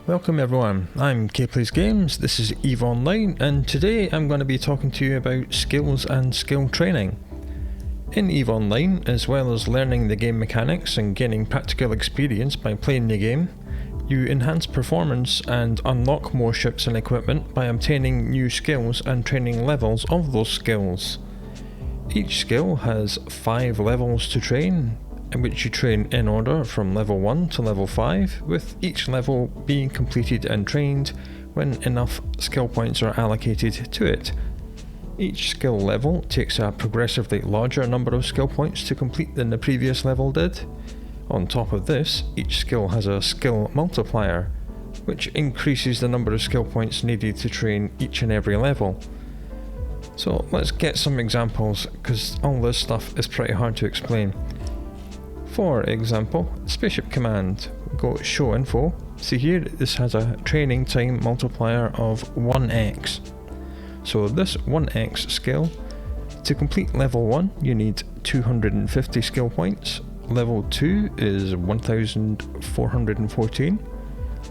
Welcome everyone, I'm KPlays Games, this is EVE Online, and today I'm going to be talking to you about skills and skill training. In EVE Online, as well as learning the game mechanics and gaining practical experience by playing the game, you enhance performance and unlock more ships and equipment by obtaining new skills and training levels of those skills. Each skill has 5 levels to train, in which you train in order from level 1 to level 5, with each level being completed and trained when enough skill points are allocated to it. Each skill level takes a progressively larger number of skill points to complete than the previous level did. On top of this, each skill has a skill multiplier, which increases the number of skill points needed to train each and every level. So let's get some examples, because all this stuff is pretty hard to explain. For example, Spaceship Command, go show info, see here this has a training time multiplier of 1x. So this 1x skill, to complete level 1 you need 250 skill points, level 2 is 1414,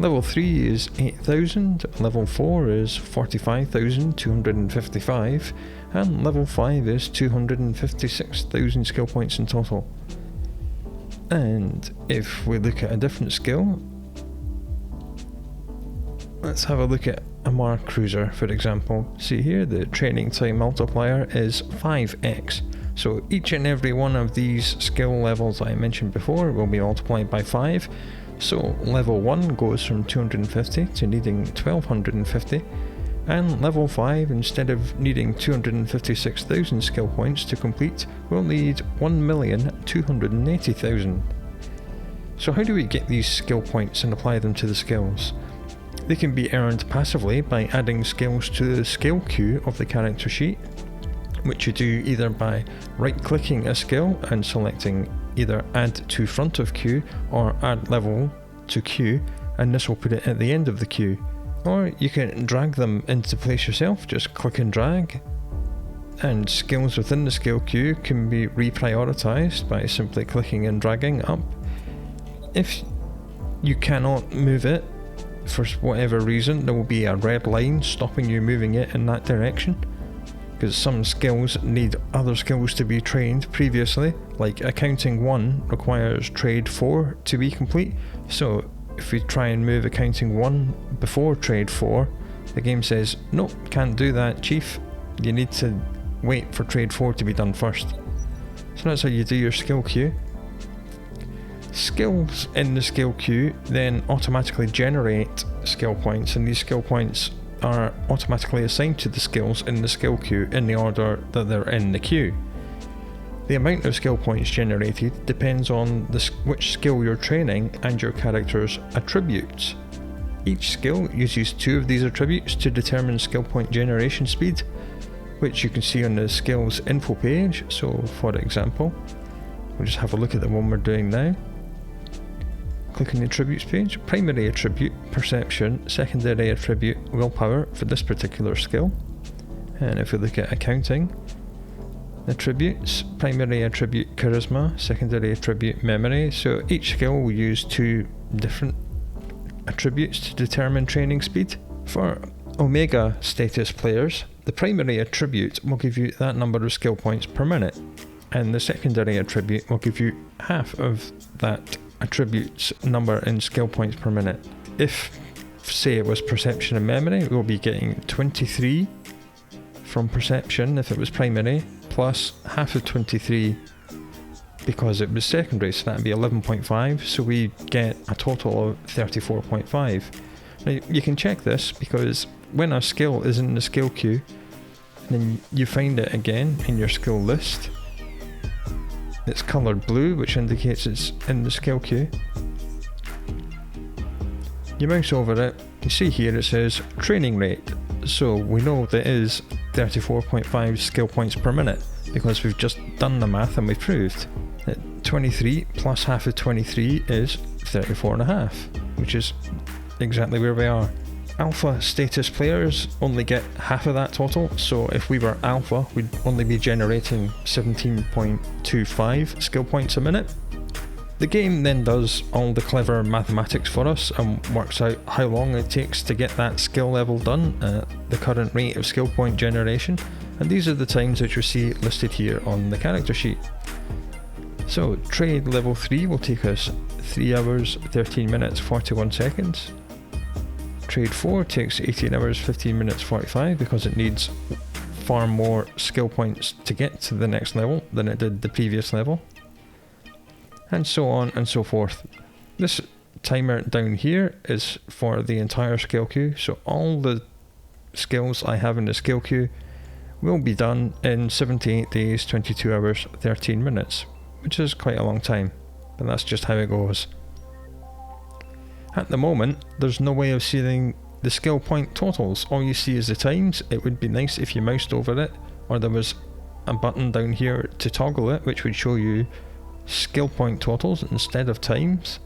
level 3 is 8000, level 4 is 45,255, and level 5 is 256,000 skill points in total. And if we look at a different skill, let's have a look at a Mar Cruiser for example. See here the training time multiplier is 5x, so each and every one of these skill levels I mentioned before will be multiplied by 5. So level 1 goes from 250 to needing 1250, and level 5, instead of needing 256,000 skill points to complete, will need 1,280,000. So how do we get these skill points and apply them to the skills? They can be earned passively by adding skills to the skill queue of the character sheet, which you do either by right-clicking a skill and selecting either add to front of queue or add level to queue, and this will put it at the end of the queue. Or you can drag them into place yourself, just click and drag, and skills within the skill queue can be reprioritized by simply clicking and dragging up. If you cannot move it for whatever reason, there will be a red line stopping you moving it in that direction, because some skills need other skills to be trained previously, like Accounting 1 requires Trade 4 to be complete, so if we try and move Accounting 1 before Trade 4, the game says, nope, can't do that, Chief. You need to wait for Trade 4 to be done first. So that's how you do your skill queue. Skills in the skill queue then automatically generate skill points, and these skill points are automatically assigned to the skills in the skill queue in the order that they're in the queue. The amount of skill points generated depends on which skill you're training and your character's attributes. Each skill uses 2 of these attributes to determine skill point generation speed, which you can see on the skills info page. So for example, we'll just have a look at the one we're doing now. Click on the attributes page, primary attribute perception, secondary attribute willpower for this particular skill. And if we look at accounting, attributes, primary attribute charisma, secondary attribute memory. So each skill will use 2 different attributes to determine training speed. For Omega status players, the primary attribute will give you that number of skill points per minute, and the secondary attribute will give you half of that attribute's number in skill points per minute. If, say, it was perception and memory, we'll be getting 23 from perception if it was primary, plus half of 23 because it was secondary, so that would be 11.5, so we get a total of 34.5. Now you can check this, because when a skill is in the skill queue, then you find it again in your skill list, it's coloured blue, which indicates it's in the skill queue. You mouse over it, you see here it says training rate, so we know that is 34.5 skill points per minute, because we've just done the math and we've proved that 23 plus half of 23 is 34.5, which is exactly where we are. Alpha status players only get half of that total, so if we were alpha we'd only be generating 17.25 skill points a minute. The game then does all the clever mathematics for us and works out how long it takes to get that skill level done at the current rate of skill point generation, and these are the times that you see listed here on the character sheet. So trade level 3 will take us 3 hours 13 minutes 41 seconds. Trade 4 takes 18 hours 15 minutes 45 because it needs far more skill points to get to the next level than it did the previous level. And so on and so forth. This timer down here is for the entire skill queue, so all the skills I have in the skill queue will be done in 78 days, 22 hours, 13 minutes, which is quite a long time, but that's just how it goes. At the moment, there's no way of seeing the skill point totals. All you see is the times. It would be nice if you moused over it, or there was a button down here to toggle it, which would show you skill point totals instead of times,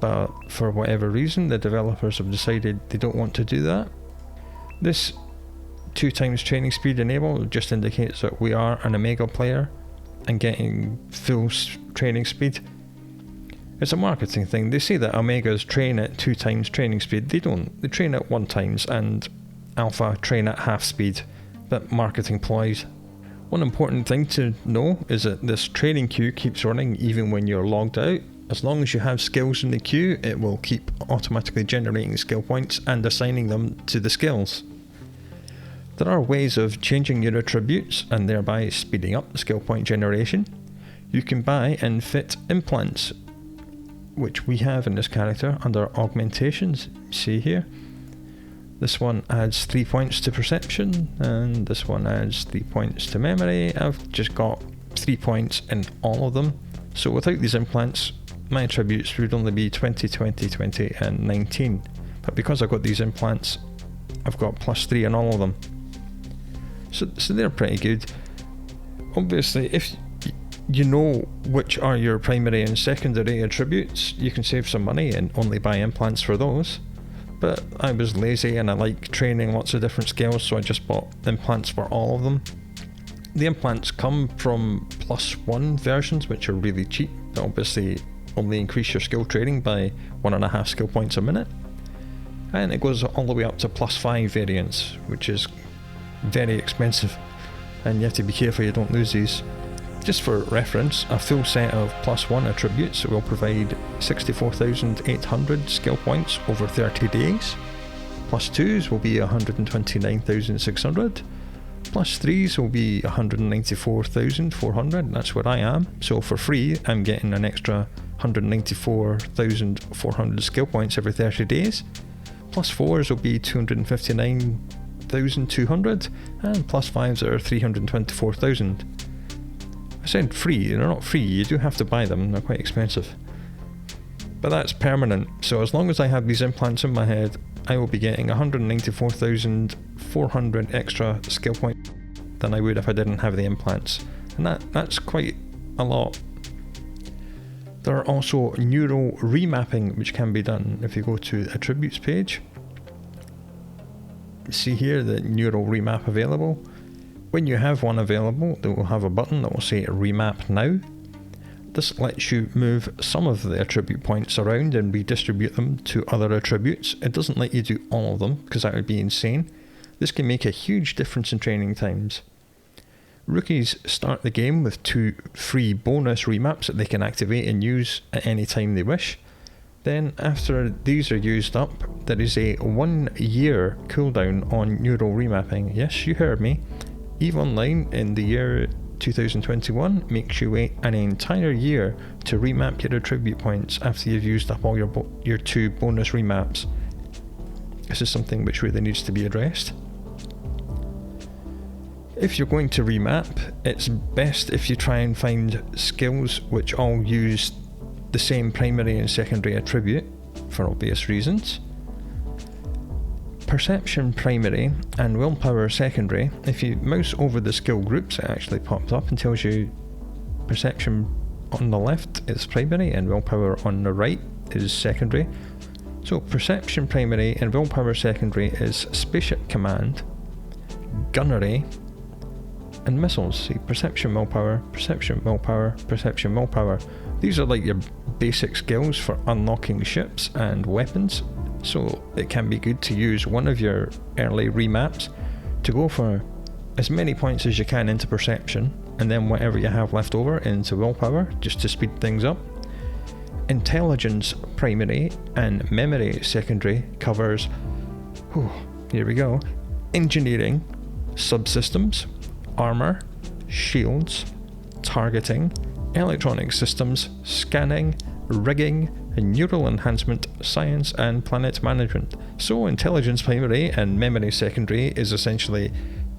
but for whatever reason the developers have decided they don't want to do that. This 2 times training speed enable just indicates that we are an Omega player and getting full training speed. It's a marketing thing. They say that Omegas train at 2 times training speed. They don't. They train at 1 times, and Alpha train at half speed, but marketing ploys. One important thing to know is that this training queue keeps running even when you're logged out. As long as you have skills in the queue, it will keep automatically generating skill points and assigning them to the skills. There are ways of changing your attributes and thereby speeding up the skill point generation. You can buy and fit implants, which we have in this character under augmentations. See here. This one adds 3 points to perception, and this one adds 3 points to memory. I've just got 3 points in all of them. So without these implants, my attributes would only be 20, 20, 20 and 19. But because I've got these implants, I've got +3 in all of them. So they're pretty good. Obviously, if you know which are your primary and secondary attributes, you can save some money and only buy implants for those. But I was lazy and I like training lots of different skills, so I just bought implants for all of them. The implants come from +1 versions, which are really cheap. They obviously only increase your skill training by 1.5 skill points a minute. And it goes all the way up to +5 variants, which is very expensive, and you have to be careful you don't lose these. Just for reference, a full set of +1 attributes will provide 64,800 skill points over 30 days. +2s will be 129,600. +3s will be 194,400. That's where I am. So for free, I'm getting an extra 194,400 skill points every 30 days. +4s will be 259,200, and +5s are 324,000. I said free, they're not free, you do have to buy them, they're quite expensive. But that's permanent, so as long as I have these implants in my head, I will be getting 194,400 extra skill points than I would if I didn't have the implants. And that's quite a lot. There are also neural remapping which can be done if you go to the attributes page. See here the neural remap available. When you have one available, they will have a button that will say remap now. This lets you move some of the attribute points around and redistribute them to other attributes. It doesn't let you do all of them because that would be insane. This can make a huge difference in training times. Rookies start the game with 2 free bonus remaps that they can activate and use at any time they wish. Then after these are used up, there is a 1-year cooldown on neural remapping. Yes, you heard me. EVE Online in the year 2021 makes you wait an entire year to remap your attribute points after you've used up all your 2 bonus remaps. This is something which really needs to be addressed. If you're going to remap, it's best if you try and find skills which all use the same primary and secondary attribute, for obvious reasons. Perception primary and willpower secondary. If you mouse over the skill groups, it actually pops up and tells you perception on the left is primary and willpower on the right is secondary. So perception primary and willpower secondary is spaceship command, gunnery, and missiles. See, perception willpower, perception willpower, perception willpower. These are like your basic skills for unlocking ships and weapons, so it can be good to use one of your early remaps to go for as many points as you can into perception, and then whatever you have left over into willpower, just to speed things up. Intelligence primary and memory secondary covers, here we go, engineering, subsystems, armor, shields, targeting, electronic systems, scanning, rigging, neural enhancement, science, and planet management. So intelligence primary and memory secondary is essentially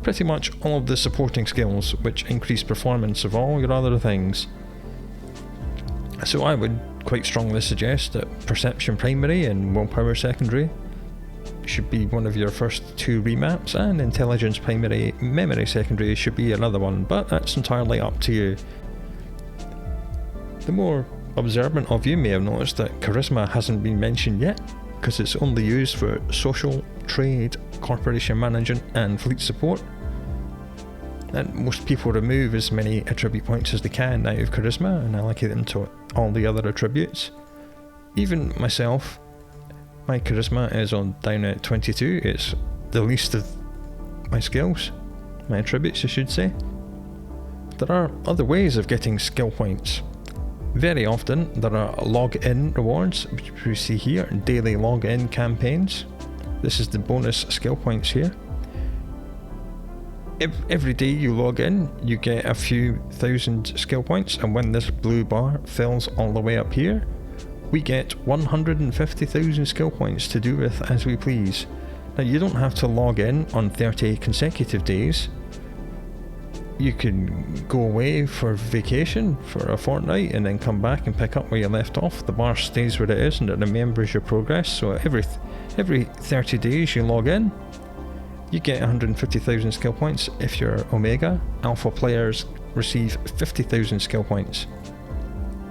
pretty much all of the supporting skills which increase performance of all your other things. So I would quite strongly suggest that perception primary and willpower secondary should be one of your first 2 remaps, and intelligence primary, memory secondary should be another one, but that's entirely up to you. The more observant of you may have noticed that charisma hasn't been mentioned yet, because it's only used for social, trade, corporation management and fleet support. And most people remove as many attribute points as they can out of charisma and allocate them to all the other attributes. Even myself, my charisma is down at 22, it's the least of my skills, my attributes I should say. There are other ways of getting skill points. Very often there are log-in rewards, which we see here, daily log-in campaigns. This is the bonus skill points here. Every day you log in, you get a few thousand skill points, and when this blue bar fills all the way up here, we get 150,000 skill points to do with as we please. Now you don't have to log in on 30 consecutive days. You can go away for vacation for a fortnight and then come back and pick up where you left off. The bar stays where it is and it remembers your progress, so every 30 days you log in, you get 150,000 skill points. If you're Omega, Alpha players receive 50,000 skill points.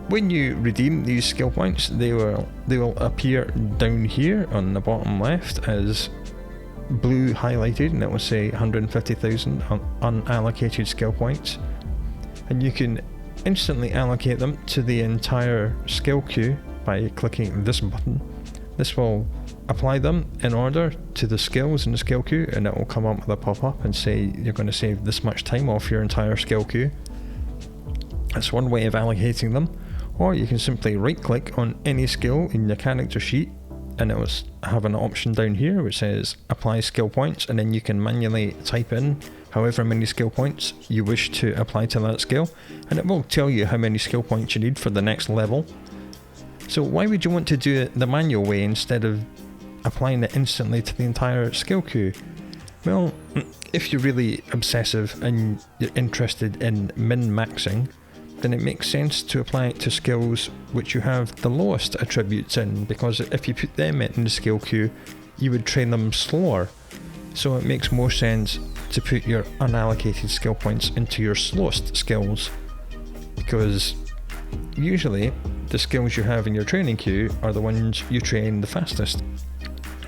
When you redeem these skill points, they will appear down here on the bottom left as blue highlighted, and it will say 150,000 unallocated skill points, and you can instantly allocate them to the entire skill queue by clicking this button. This will apply them in order to the skills in the skill queue, and it will come up with a pop-up and say you're going to save this much time off your entire skill queue. That's one way of allocating them. Or you can simply right click on any skill in your character sheet, and it will have an option down here which says apply skill points, and then you can manually type in however many skill points you wish to apply to that skill, and it will tell you how many skill points you need for the next level. So why would you want to do it the manual way instead of applying it instantly to the entire skill queue? Well, if you're really obsessive and you're interested in min-maxing, then it makes sense to apply it to skills which you have the lowest attributes in, because if you put them in the skill queue, you would train them slower. So it makes more sense to put your unallocated skill points into your slowest skills, because usually the skills you have in your training queue are the ones you train the fastest.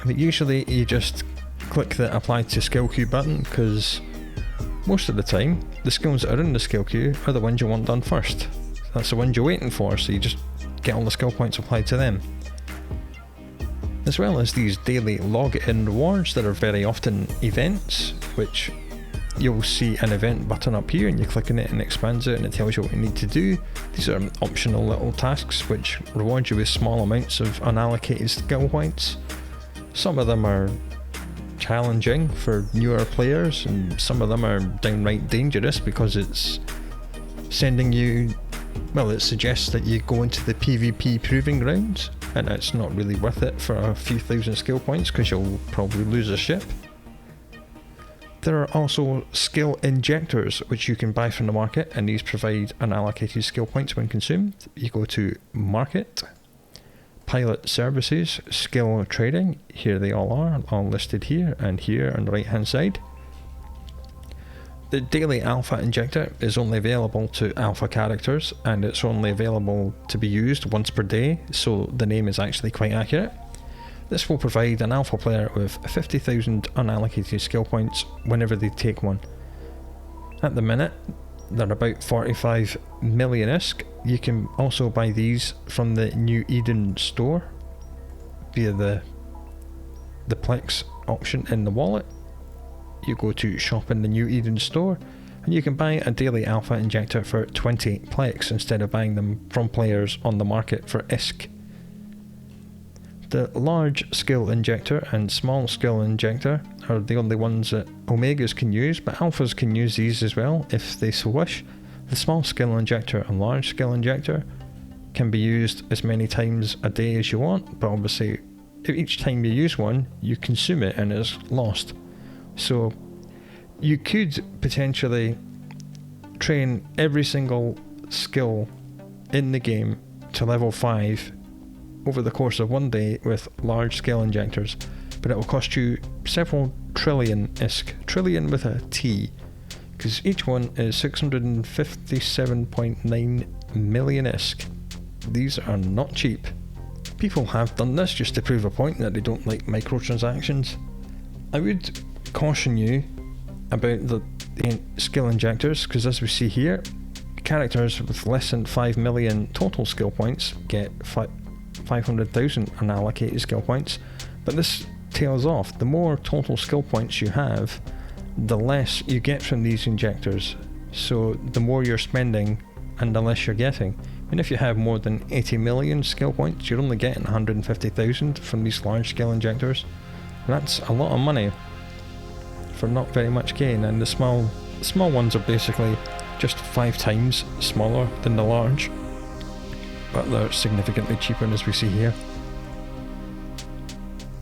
But usually you just click the apply to skill queue button, because most of the time the skills that are in the skill queue are the ones you want done first. That's the ones you're waiting for, so you just get all the skill points applied to them. As well as these daily log-in rewards that are very often events, which you'll see an event button up here and you click on it and it expands it and it tells you what you need to do. These are optional little tasks which reward you with small amounts of unallocated skill points. Some of them are challenging for newer players, and some of them are downright dangerous because it's sending you, well, it suggests that you go into the PvP proving grounds, and it's not really worth it for a few thousand skill points because you'll probably lose a ship. There are also skill injectors which you can buy from the market, and these provide unallocated skill points when consumed. You go to market, pilot services, skill trading, here they all are, all listed here and here on the right hand side. The daily alpha injector is only available to alpha characters, and it's only available to be used once per day, so the name is actually quite accurate. This will provide an alpha player with 50,000 unallocated skill points whenever they take one. At the minute, They're about 45 million ISK. You can also buy these from the New Eden store via the Plex option in the wallet. You go to shop in the New Eden store and you can buy a daily alpha injector for 20 Plex instead of buying them from players on the market for ISK. The large skill injector and small skill injector are the only ones that Omegas can use, but Alphas can use these as well if they so wish. The small skill injector and large skill injector can be used as many times a day as you want, but obviously each time you use one, you consume it and it's lost. So you could potentially train every single skill in the game to level 5 over the course of one day with large scale injectors, but it will cost you several trillion ISK, trillion with a T, because each one is 657.9 million ISK. These are not cheap. People have done this just to prove a point that they don't like microtransactions. I would caution you about the skill injectors, because as we see here, characters with less than 5 million total skill points get 500,000 unallocated skill points, but this tails off. The more total skill points you have, the less you get from these injectors, so the more you're spending and the less you're getting. And if you have more than 80 million skill points, you're only getting 150,000 from these large skill injectors. That's a lot of money for not very much gain, and the small ones are basically just 5 times smaller than the large, but they're significantly cheaper as we see here.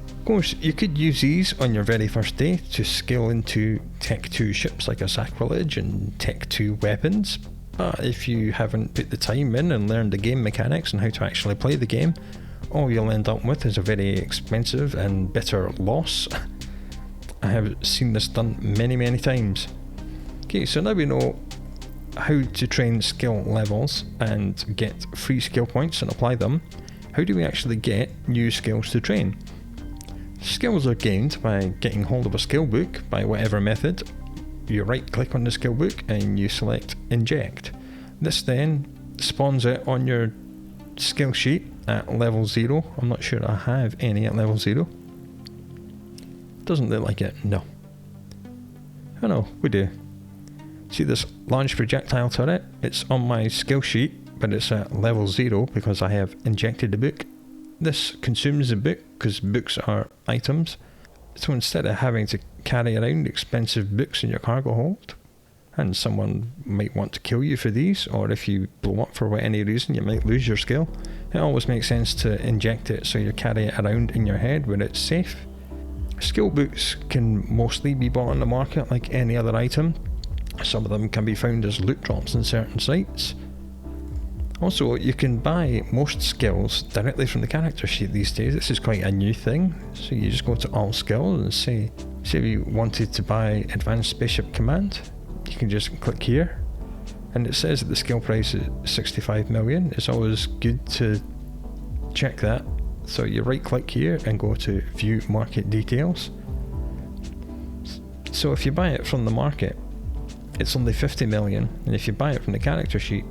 Of course, you could use these on your very first day to scale into Tech 2 ships like a Sacrilege and Tech 2 weapons, but if you haven't put the time in and learned the game mechanics and how to actually play the game, all you'll end up with is a very expensive and bitter loss. I have seen this done many times. Okay, so now we know how to train skill levels and get free skill points and apply them. How do we actually get new skills to train? Skills are gained by getting hold of a skill book by whatever method. You right click on the skill book and you select inject. This then spawns it on your skill sheet at level 0. I'm not sure I have any at level 0. Doesn't look like it, no. Oh no, we do. See this large projectile turret? It's on my skill sheet, but it's at level 0 because I have injected the book. This consumes the book because books are items. So instead of having to carry around expensive books in your cargo hold, and someone might want to kill you for these, or if you blow up for any reason you might lose your skill, it always makes sense to inject it so you carry it around in your head where it's safe. Skill books can mostly be bought on the market like any other item. Some of them can be found as loot drops in certain sites. Also, you can buy most skills directly from the character sheet these days. This is quite a new thing. So you just go to all skills and say if you wanted to buy Advanced Spaceship Command, you can just click here. And it says that the skill price is 65 million. It's always good to check that. So you right click here and go to View Market Details. So if you buy it from the market, it's only 50 million, and if you buy it from the character sheet,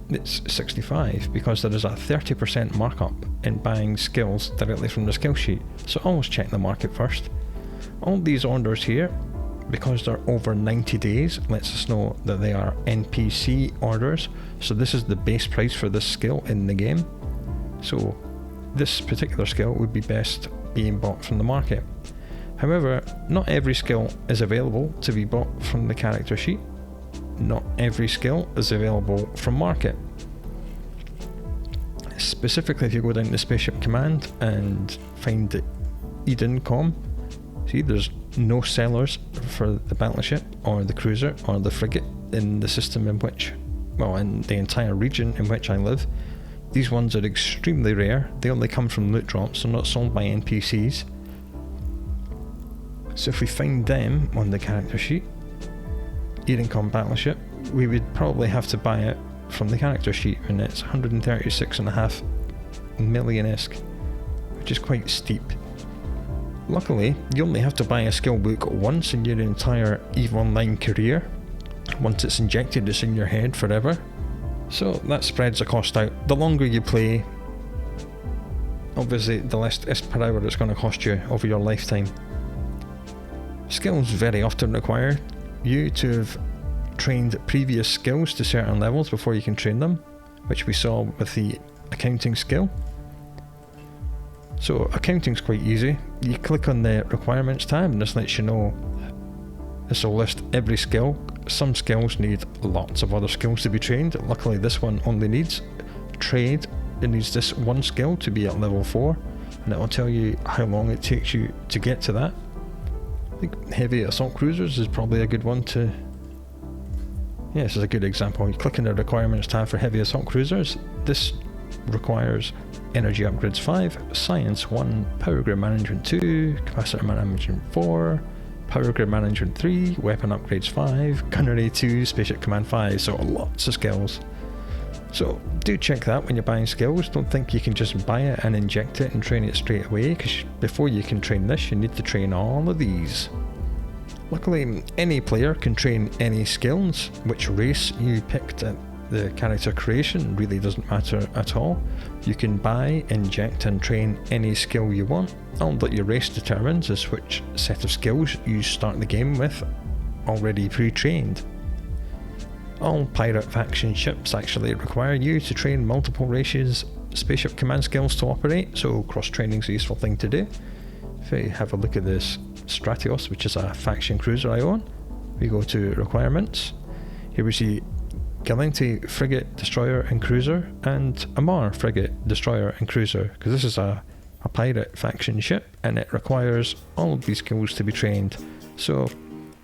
it's 65, because there is a 30% markup in buying skills directly from the skill sheet. So always check the market first. All these orders here, because they're over 90 days, lets us know that they are NPC orders. So this is the base price for this skill in the game. So this particular skill would be best being bought from the market. However, not every skill is available to be bought from the character sheet. Not every skill is available from market. Specifically, if you go down to Spaceship Command and find the Eden.com, see there's no sellers for the battleship or the cruiser or the frigate in the system in which, well, in the entire region in which I live. These ones are extremely rare. They only come from loot drops, they're not sold by NPCs. So if we find them on the character sheet, Eden.com battleship, we would probably have to buy it from the character sheet, and it's 136.5 million ISK, which is quite steep. Luckily, you only have to buy a skill book once in your entire EVE Online career. Once it's injected, it's in your head forever. So that spreads the cost out. The longer you play, obviously the less per hour it's going to cost you over your lifetime. Skills very often require you to have trained previous skills to certain levels before you can train them, which we saw with the accounting skill. So accounting's quite easy. You click on the requirements tab and this lets you know, this will list every skill. Some skills need lots of other skills to be trained. Luckily this one only needs trade. It needs this one skill to be at level 4, and it will tell you how long it takes you to get to that. I think heavy assault cruisers is probably a good one to... Yeah, this is a good example. You click in the requirements tab for heavy assault cruisers. This requires energy upgrades 5, science 1, power grid management 2, capacitor management 4, power grid management 3, weapon upgrades 5, gunnery 2, spaceship command 5, so lots of skills. So do check that when you're buying skills. Don't think you can just buy it and inject it and train it straight away, because before you can train this you need to train all of these. Luckily any player can train any skills. Which race you picked at the character creation really doesn't matter at all. You can buy, inject and train any skill you want. All that your race determines is which set of skills you start the game with already pre-trained. All pirate faction ships actually require you to train multiple races spaceship command skills to operate, so cross-training is a useful thing to do. If we have a look at this Stratios, which is a faction cruiser I own, we go to requirements. Here we see Galenti frigate, destroyer and cruiser, and Amar frigate, destroyer and cruiser, because this is a pirate faction ship and it requires all of these skills to be trained, so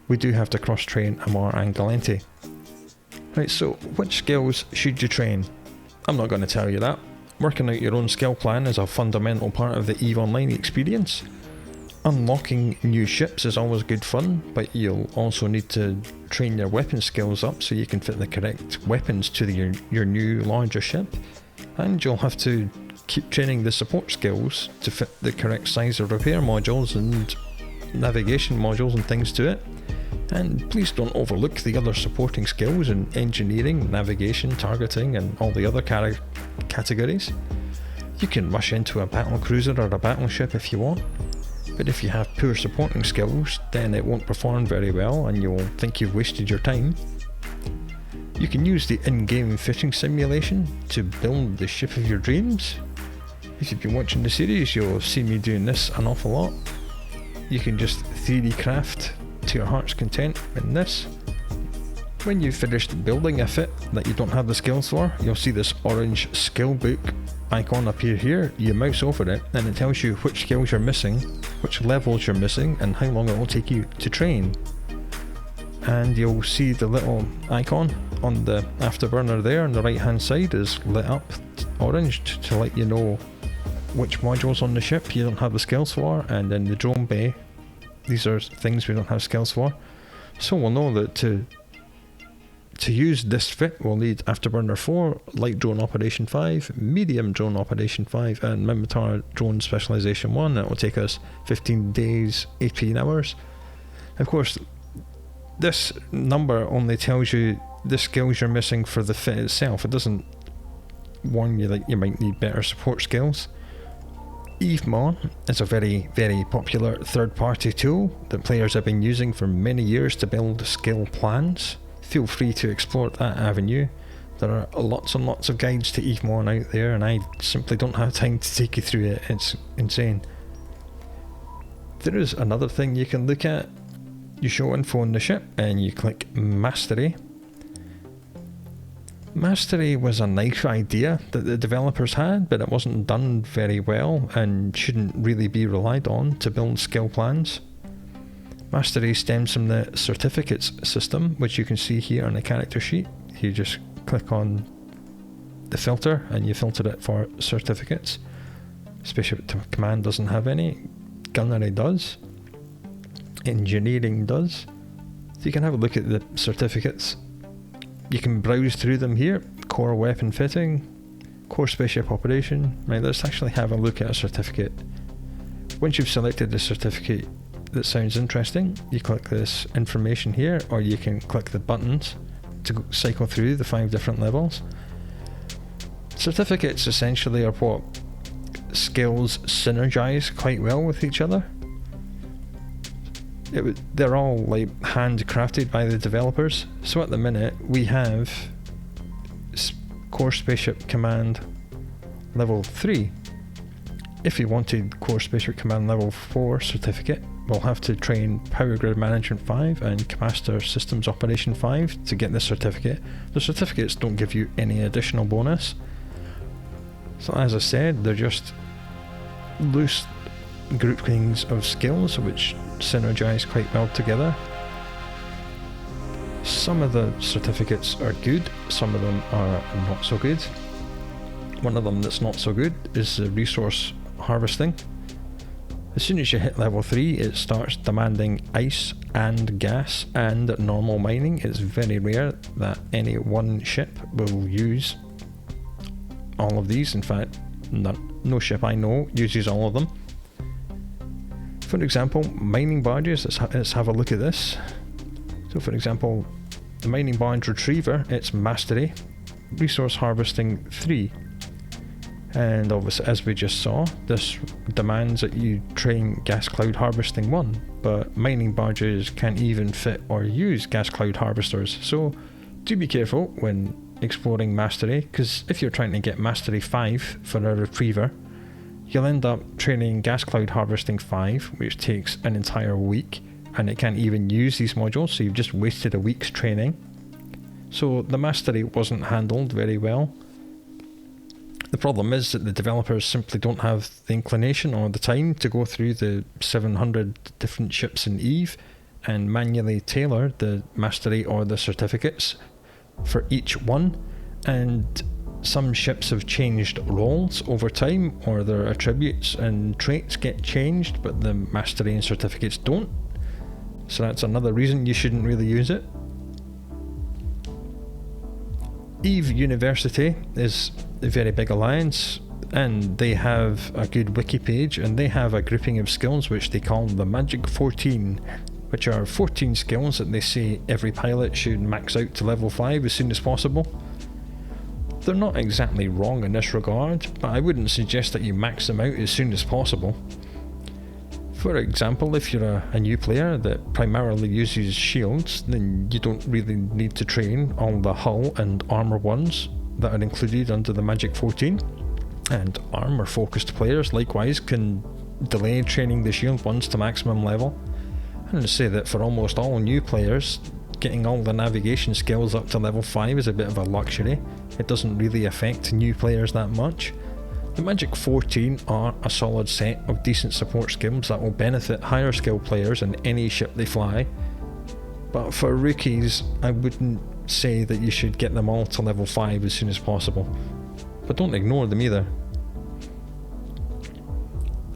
we do have to cross-train Amar and Galenti. Right, so which skills should you train? I'm not going to tell you that. Working out your own skill plan is a fundamental part of the EVE Online experience. Unlocking new ships is always good fun, but you'll also need to train your weapon skills up so you can fit the correct weapons to your new larger ship. And you'll have to keep training the support skills to fit the correct size of repair modules and navigation modules and things to it. And please don't overlook the other supporting skills in engineering, navigation, targeting and all the other categories. You can rush into a battle cruiser or a battleship if you want, but if you have poor supporting skills then it won't perform very well and you'll think you've wasted your time. You can use the in-game fishing simulation to build the ship of your dreams. If you've been watching the series you'll have seen me doing this an awful lot. You can just 3D craft to your heart's content in this. When you've finished building a fit that you don't have the skills for, you'll see this orange skill book icon appear here. You mouse over it and it tells you which skills you're missing, which levels you're missing and how long it will take you to train. And you'll see the little icon on the afterburner there on the right hand side is lit up orange to let you know which modules on the ship you don't have the skills for, and in the drone bay these are things we don't have skills for. So we'll know that to use this fit we'll need Afterburner 4, Light Drone Operation 5, Medium Drone Operation 5 and Mimitar Drone Specialization 1. That will take us 15 days, 18 hours. Of course this number only tells you the skills you're missing for the fit itself. It doesn't warn you that you might need better support skills. EVEMON is a very, very popular third-party tool that players have been using for many years to build skill plans. Feel free to explore that avenue. There are lots and lots of guides to EVEMON out there and I simply don't have time to take you through it. It's insane. There is another thing you can look at. You show info on the ship and you click Mastery. Mastery was a nice idea that the developers had, but it wasn't done very well and shouldn't really be relied on to build skill plans. Mastery stems from the certificates system, which you can see here on the character sheet. You just click on the filter and you filter it for certificates. Spaceship Command doesn't have any, Gunnery does, Engineering does. So you can have a look at the certificates. You can browse through them here. Core weapon fitting, core spaceship operation. Right, let's actually have a look at a certificate. Once you've selected the certificate, that sounds interesting, you click this information here, or you can click the buttons to cycle through the 5 different levels. Certificates essentially are what skills synergize quite well with each other. They're all like handcrafted by the developers. So at the minute we have Core Spaceship Command level 3. If you wanted Core Spaceship Command level 4 certificate, we'll have to train Power Grid Management 5 and Capacitor Systems Operation 5 to get this certificate. The certificates don't give you any additional bonus. So as I said, they're just loose groupings of skills which synergize quite well together. Some of the certificates are good, some of them are not so good. One of them that's not so good is the resource harvesting. As soon as you hit level 3, it starts demanding ice and gas and normal mining. It's very rare that any one ship will use all of these. In fact, no ship I know uses all of them. For example, mining barges, let's have a look at this. So for example, the mining barge retriever, it's mastery, resource harvesting 3. And obviously, as we just saw, this demands that you train gas cloud harvesting 1, but mining barges can't even fit or use gas cloud harvesters. So do be careful when exploring mastery, because if you're trying to get mastery 5 for a retriever, you'll end up training gas cloud harvesting 5, which takes an entire week, and it can't even use these modules, so you've just wasted a week's training. So the mastery wasn't handled very well. The problem is that the developers simply don't have the inclination or the time to go through the 700 different ships in EVE and manually tailor the mastery or the certificates for each one, and some ships have changed roles over time, or their attributes and traits get changed, but the mastery and certificates don't. So that's another reason you shouldn't really use it. EVE University is a very big alliance, and they have a good wiki page, and they have a grouping of skills which they call the Magic 14, which are 14 skills that they say every pilot should max out to level 5 as soon as possible. They're not exactly wrong in this regard, but I wouldn't suggest that you max them out as soon as possible. For example, if you're a new player that primarily uses shields, then you don't really need to train all the hull and armor ones that are included under the Magic 14. And armor focused players likewise can delay training the shield ones to maximum level. I'm going to say that for almost all new players, getting all the navigation skills up to level 5 is a bit of a luxury. It doesn't really affect new players that much. The Magic 14 are a solid set of decent support skills that will benefit higher skill players in any ship they fly. But for rookies, I wouldn't say that you should get them all to level 5 as soon as possible. But don't ignore them either.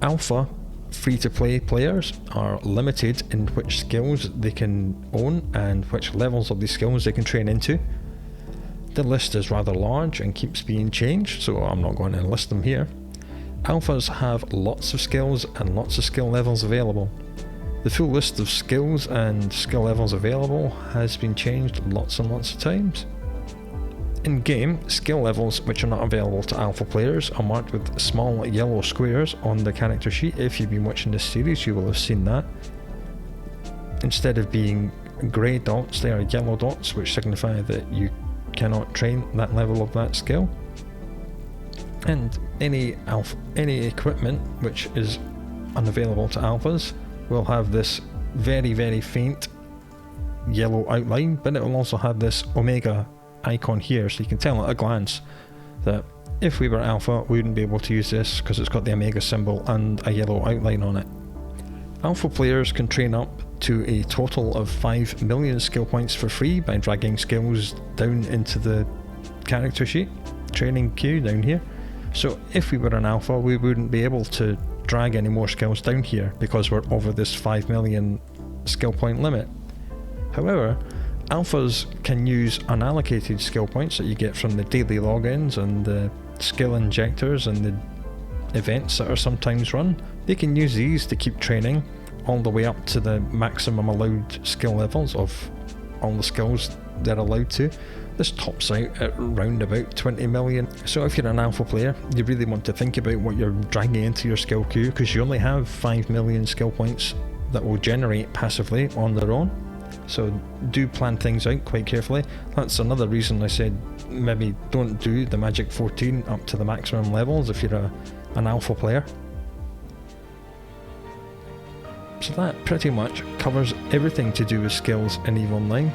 Alpha free-to-play players are limited in which skills they can own and which levels of these skills they can train into. The list is rather large and keeps being changed, so I'm not going to list them here. Alphas have lots of skills and lots of skill levels available. The full list of skills and skill levels available has been changed lots and lots of times. In game, skill levels which are not available to alpha players are marked with small yellow squares on the character sheet. If you've been watching this series, you will have seen that. Instead of being grey dots, they are yellow dots, which signify that you cannot train that level of that skill. And any equipment which is unavailable to alphas will have this very, very faint yellow outline, but it will also have this omega icon here, so you can tell at a glance that if we were alpha we wouldn't be able to use this because it's got the omega symbol and a yellow outline on it. Alpha players can train up to a total of 5 million skill points for free by dragging skills down into the character sheet, training queue down here. So if we were an alpha we wouldn't be able to drag any more skills down here because we're over this 5 million skill point limit. However, alphas can use unallocated skill points that you get from the daily logins and the skill injectors and the events that are sometimes run. They can use these to keep training all the way up to the maximum allowed skill levels of all the skills they're allowed to. This tops out at around about 20 million. So if you're an alpha player, you really want to think about what you're dragging into your skill queue, because you only have 5 million skill points that will generate passively on their own. So do plan things out quite carefully. That's another reason I said maybe don't do the Magic 14 up to the maximum levels if you're an alpha player. So that pretty much covers everything to do with skills in EVE Online.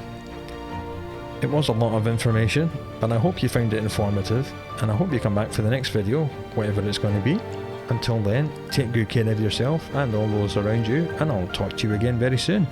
It was a lot of information, but I hope you found it informative, and I hope you come back for the next video, whatever it's going to be. Until then, take good care of yourself and all those around you, and I'll talk to you again very soon.